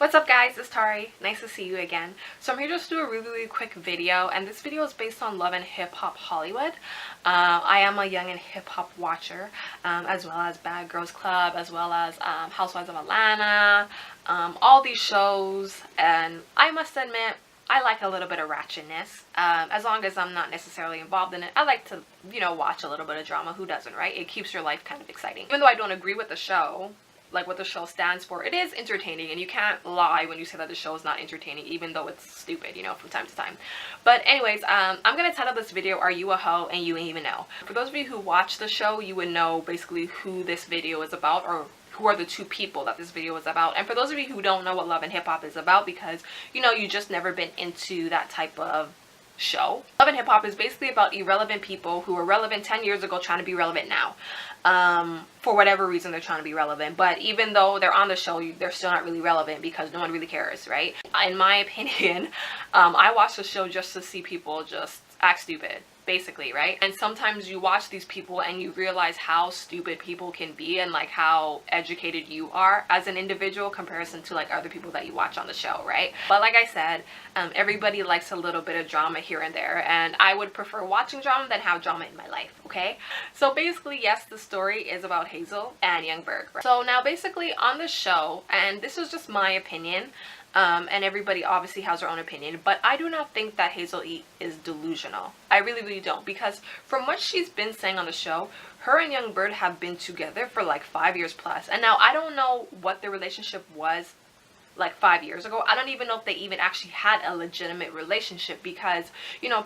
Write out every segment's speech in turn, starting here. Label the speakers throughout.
Speaker 1: What's up guys, it's Tari. Nice to see you again. So I'm here just to do a really quick video, and this video is based on Love and Hip Hop Hollywood. I am a young and hip hop watcher, as well as Bad Girls Club, as well as Housewives of Atlanta, all these shows, and I must admit I like a little bit of ratchetness. As long as I'm not necessarily involved in it, I like to, watch a little bit of drama. Who doesn't, right? It keeps your life kind of exciting. Even though I don't agree with the show, like what the show stands for, it is entertaining, and you can't lie when you say that the show is not entertaining, even though it's stupid, from time to time. But anyways, I'm gonna title this video, Are You a Hoe and You Ain't Even Know? For those of you who watch the show, you would know basically who this video is about, or who are the two people that this video is about. And for those of you who don't know what Love and Hip Hop is about, because you just never been into that type of show, Love and Hip Hop is basically about irrelevant people who were relevant 10 years ago trying to be relevant now. For whatever reason, they're trying to be relevant, but even though they're on the show, they're still not really relevant because no one really cares, right? In my opinion, I watch the show just to see people just act stupid, basically, right? And sometimes you watch these people and you realize how stupid people can be, and like how educated you are as an individual comparison to like other people that you watch on the show, right? But like I said, everybody likes a little bit of drama here and there, and I would prefer watching drama than have drama in my life, okay? So basically, yes, the story is about Hazel and Youngberg, right? So now basically on the show, and this is just my opinion, and everybody obviously has their own opinion, but I do not think that Hazel E is delusional. I really don't, because from what she's been saying on the show, her and Youngberg have been together for like 5 years plus. And now I don't know what their relationship was like 5 years ago. I don't even know if they even actually had a legitimate relationship, because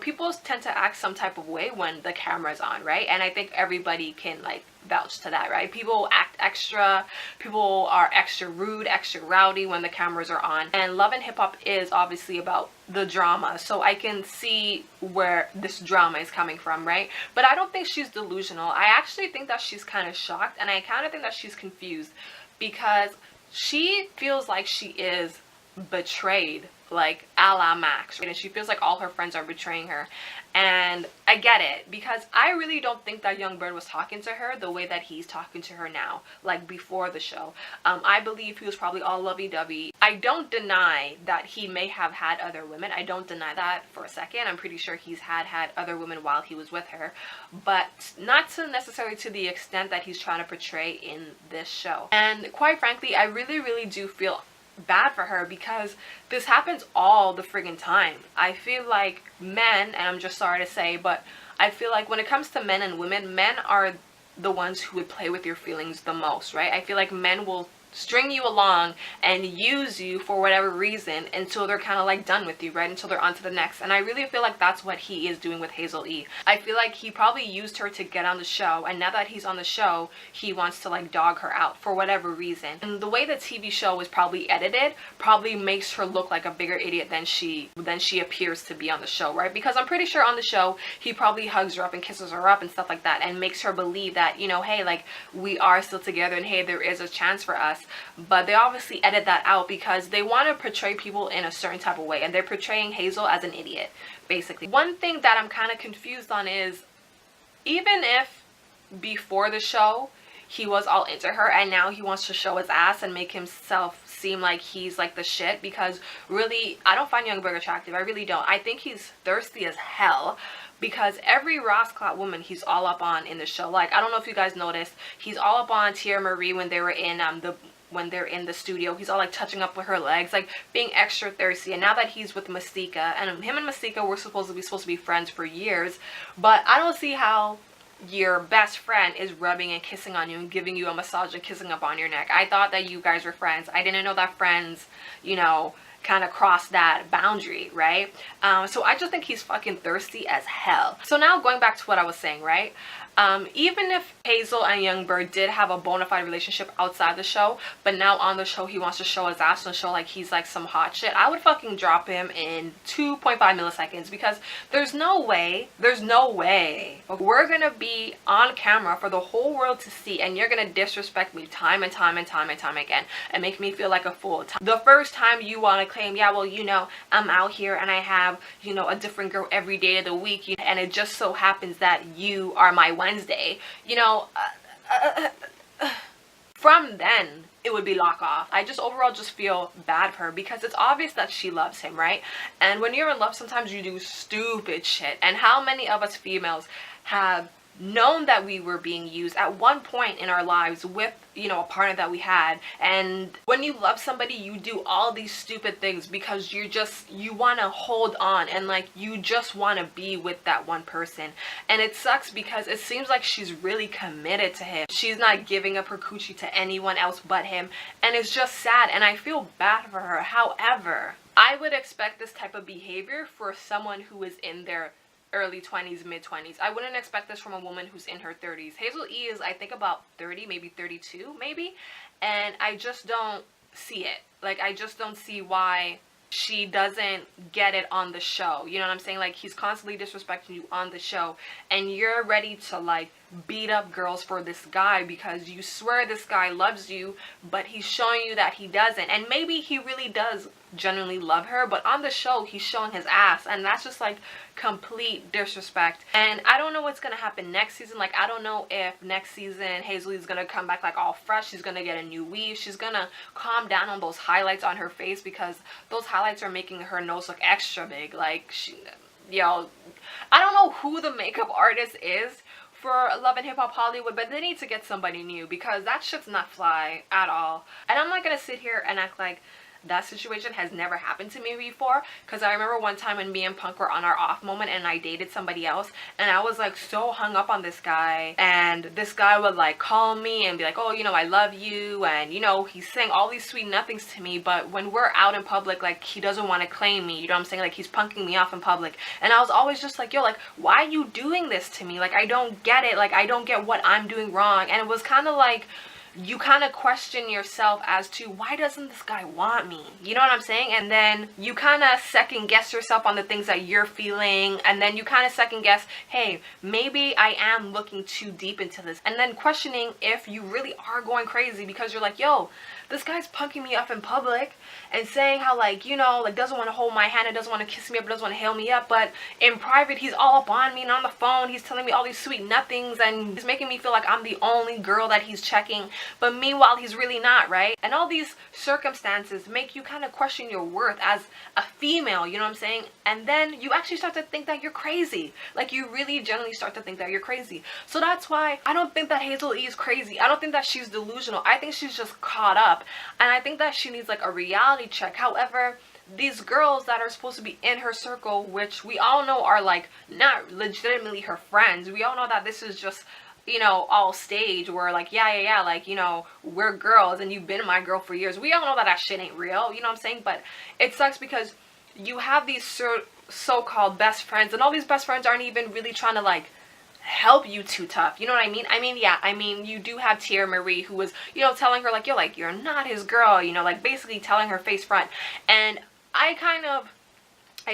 Speaker 1: people tend to act some type of way when the camera's on, right? And I think everybody can like vouch to that, right? People act extra, people are extra rude, extra rowdy when the cameras are on. And Love and Hip Hop is obviously about the drama, so I can see where this drama is coming from, right? But I don't think she's delusional. I actually think that she's kind of shocked, and I kind of think that she's confused, because she feels like she is betrayed, like a la Max, right? And she feels like all her friends are betraying her. And I get it, because I really don't think that Youngberg was talking to her the way that he's talking to her now, like before the show. I believe he was probably all lovey-dovey. I don't deny that he may have had other women. I don't deny that for a second. I'm pretty sure he's had other women while he was with her, but not to necessarily to the extent that he's trying to portray in this show. And quite frankly, I really do feel bad for her, because this happens all the friggin' time. I feel like men, and I'm just sorry to say, but I feel like when it comes to men and women, men are the ones who would play with your feelings the most, right? I feel like men will string you along and use you for whatever reason until they're kind of like done with you, right? Until they're on to the next. And I really feel like that's what he is doing with Hazel E. I feel like he probably used her to get on the show, and now that he's on the show, he wants to like dog her out for whatever reason. And the way the TV show was probably edited probably makes her look like a bigger idiot than she appears to be on the show, right? Because I'm pretty sure on the show he probably hugs her up and kisses her up and stuff like that, and makes her believe that, hey, like we are still together, and hey, there is a chance for us. But they obviously edit that out because they want to portray people in a certain type of way, and they're portraying Hazel as an idiot, basically. One thing that I'm kind of confused on is, even if before the show he was all into her, and now he wants to show his ass and make himself seem like he's like the shit, because really I don't find Youngberg attractive. I really don't. I think he's thirsty as hell, because every Ross Clout woman he's all up on in the show. Like, I don't know if you guys noticed, he's all up on Tia Marie when they were in when they're in the studio. He's all like touching up with her legs, like being extra thirsty. And now that he's with Mystica, and him and Mystica were supposed to be friends for years, but I don't see how your best friend is rubbing and kissing on you and giving you a massage and kissing up on your neck. I thought that you guys were friends. I didn't know that friends, kind of cross that boundary, right? So I just think he's fucking thirsty as hell. So now going back to what I was saying, right? Even if Hazel and Youngberg did have a bona fide relationship outside the show, but now on the show he wants to show his ass and show like he's like some hot shit, I would fucking drop him in 2.5 milliseconds, because there's no way we're gonna be on camera for the whole world to see, and you're gonna disrespect me time and time again and make me feel like a fool. The first time you want to claim, yeah, well, I'm out here and I have, a different girl every day of the week, and it just so happens that you are my Wednesday, from then it would be lock off. I just overall just feel bad for her because it's obvious that she loves him, right? And when you're in love, sometimes you do stupid shit. And how many of us females have known that we were being used at one point in our lives with, you know, a partner that we had? And when you love somebody, you do all these stupid things because you want to hold on, and like you just want to be with that one person. And it sucks because it seems like she's really committed to him. She's not giving up her coochie to anyone else but him, and it's just sad, and I feel bad for her. However, I would expect this type of behavior for someone who is in their early 20s, mid 20s. I wouldn't expect this from a woman who's in her 30s. Hazel E is, I think, about 30, maybe 32, maybe. And I just don't see it. Like, I just don't see why she doesn't get it on the show. You know what I'm saying? Like, he's constantly disrespecting you on the show, and you're ready to like beat up girls for this guy because you swear this guy loves you, but he's showing you that he doesn't. And maybe he really does genuinely love her, but on the show he's showing his ass, and that's just like complete disrespect. And I don't know what's gonna happen next season. Like, I don't know if next season Hazel is gonna come back like all fresh. She's gonna get a new weave. She's gonna calm down on those highlights on her face because those highlights are making her nose look extra big. Like, yo, I don't know who the makeup artist is for Love and Hip Hop Hollywood, but they need to get somebody new because that shit's not fly at all. And I'm not gonna sit here and act like that situation has never happened to me before, because I remember one time when me and Punk were on our off moment and I dated somebody else, and I was like so hung up on this guy, and this guy would like call me and be like, oh, you know, I love you, and you know, he's saying all these sweet nothings to me, but when we're out in public, like, he doesn't want to claim me, you know what I'm saying? Like, he's punking me off in public. And I was always just like, yo, like, why are you doing this to me? Like, I don't get it. Like, I don't get what I'm doing wrong. And it was kind of like, you kind of question yourself as to, why doesn't this guy want me? You know what I'm saying? And then you kind of second guess yourself on the things that you're feeling, and then you kind of second guess, hey, maybe I am looking too deep into this, and then questioning if you really are going crazy because you're like, yo, this guy's punking me up in public and saying how, like, you know, like, doesn't want to hold my hand and doesn't want to kiss me up, doesn't want to hail me up, but in private he's all up on me, and on the phone he's telling me all these sweet nothings, and he's making me feel like I'm the only girl that he's checking, but meanwhile he's really not, right? And all these circumstances make you kind of question your worth as a female, you know what I'm saying? And then you actually start to think that you're crazy. Like, you really generally start to think that you're crazy. So that's why I don't think that Hazel E is crazy. I don't think that she's delusional. I think she's just caught up, and I think that she needs like a reality check. However, these girls that are supposed to be in her circle, which we all know are like not legitimately her friends, we all know that this is just, you know, all stage where like, yeah, like, you know, we're girls and you've been my girl for years. We all know that that shit ain't real, you know what I'm saying? But it sucks because you have these so-called best friends, and all these best friends aren't even really trying to like help you too tough, you know what I mean? Yeah, you do have Tierra Marie, who was, you know, telling her like, yo, like, you're not his girl, you know, like basically telling her face front. And I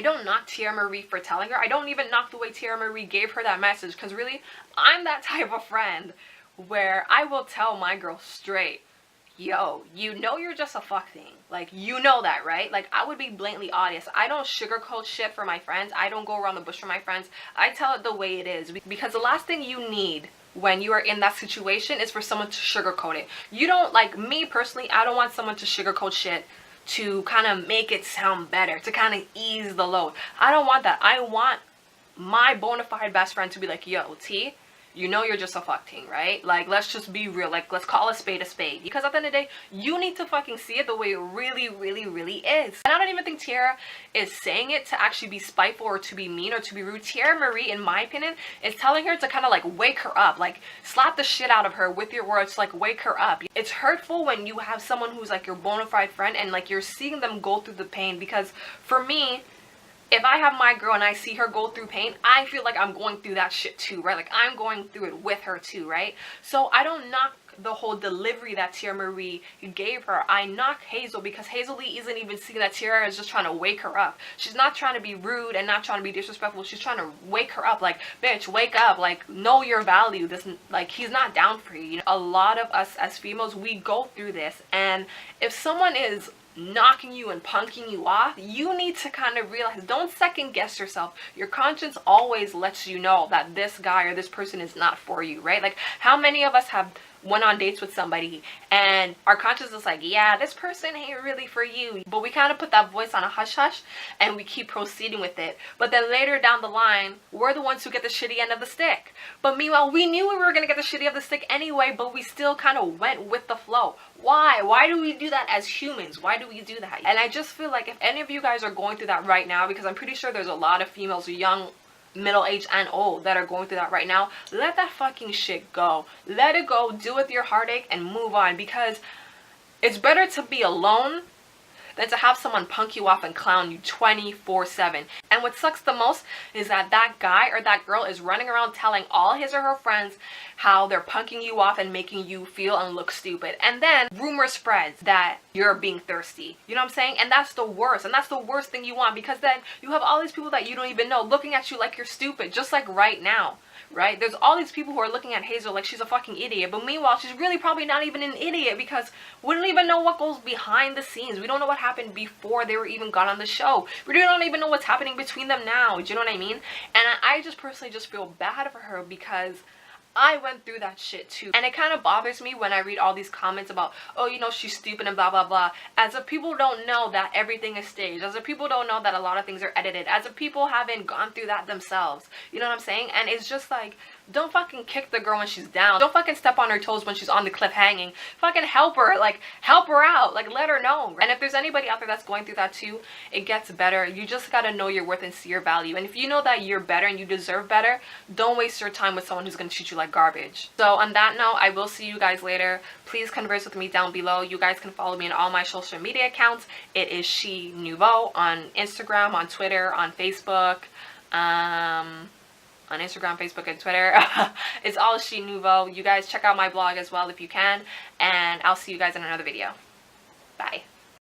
Speaker 1: don't knock Tierra Marie for telling her. I don't even knock the way Tierra Marie gave her that message, because really, I'm that type of friend where I will tell my girl straight, yo, you know you're just a fuck thing. Like, you know that, right? Like, I would be blatantly honest. I don't sugarcoat shit for my friends. I don't go around the bush for my friends. I tell it the way it is, because the last thing you need when you are in that situation is for someone to sugarcoat it. You don't, like, me personally, I don't want someone to sugarcoat shit to kind of make it sound better, to kind of ease the load. I don't want that. I want my bona fide best friend to be like, yo, T, you know you're just a fuck thing, right? Like, let's just be real. Like, let's call a spade a spade. Because at the end of the day, you need to fucking see it the way it really, really, really is. And I don't even think Tierra is saying it to actually be spiteful or to be mean or to be rude. Tierra Marie, in my opinion, is telling her to kind of like wake her up. Like, slap the shit out of her with your words, like wake her up. It's hurtful when you have someone who's like your bona fide friend and like you're seeing them go through the pain. Because for me, if I have my girl and I see her go through pain, I feel like I'm going through that shit too, right? Like, I'm going through it with her too, right? So I don't knock the whole delivery that Tierra Marie gave her. I knock Hazel because Hazel E isn't even seeing that Tierra is just trying to wake her up. She's not trying to be rude and not trying to be disrespectful. She's trying to wake her up. Like, bitch, wake up. Like, know your value. This, like, he's not down for you. You know, a lot of us as females, we go through this. And if someone is knocking you and punking you off, you need to kind of realize, don't second guess yourself. Your conscience always lets you know that this guy or this person is not for you, right? Like, how many of us have went on dates with somebody and our conscience is like, yeah, this person ain't really for you, but we kind of put that voice on a hush hush and we keep proceeding with it. But then later down the line, we're the ones who get the shitty end of the stick. But meanwhile, we knew we were gonna get the shitty end of the stick anyway, but we still kind of went with the flow. Why do we do that as humans? Why do we do that? And I just feel like if any of you guys are going through that right now, because I'm pretty sure there's a lot of females, young, middle-aged, and old, that are going through that right now, let that fucking shit go. Let it go, deal with your heartache, and move on, because it's better to be alone than to have someone punk you off and clown you 24/7. And what sucks the most is that that guy or that girl is running around telling all his or her friends how they're punking you off and making you feel and look stupid. And then rumor spreads that you're being thirsty. You know what I'm saying? And that's the worst. And that's the worst thing you want, because then you have all these people that you don't even know looking at you like you're stupid, just like right now. Right? There's all these people who are looking at Hazel like she's a fucking idiot, but meanwhile she's really probably not even an idiot, because we don't even know what goes behind the scenes. We don't know what happened before they were even got on the show. We don't even know what's happening between them now. Do you know what I mean? And I just personally just feel bad for her, because I went through that shit too. And it kind of bothers me when I read all these comments about, oh, you know, she's stupid and blah blah blah, as if people don't know that everything is staged, as if people don't know that a lot of things are edited, as if people haven't gone through that themselves. You know what I'm saying? And it's just like, don't fucking kick the girl when she's down. Don't fucking step on her toes when she's on the cliff hanging. Fucking help her. Like, help her out. Like, let her know. And if there's anybody out there that's going through that too, it gets better. You just gotta know your worth and see your value. And if you know that you're better and you deserve better, don't waste your time with someone who's gonna treat you like garbage. So on that note, I will see you guys later. Please converse with me down below. You guys can follow me on all my social media accounts. It is She Nouveau on Instagram, on Twitter, on Facebook. On Instagram, Facebook, and Twitter. It's all She Nouveau. You guys check out my blog as well if you can, and I'll see you guys in another video. Bye.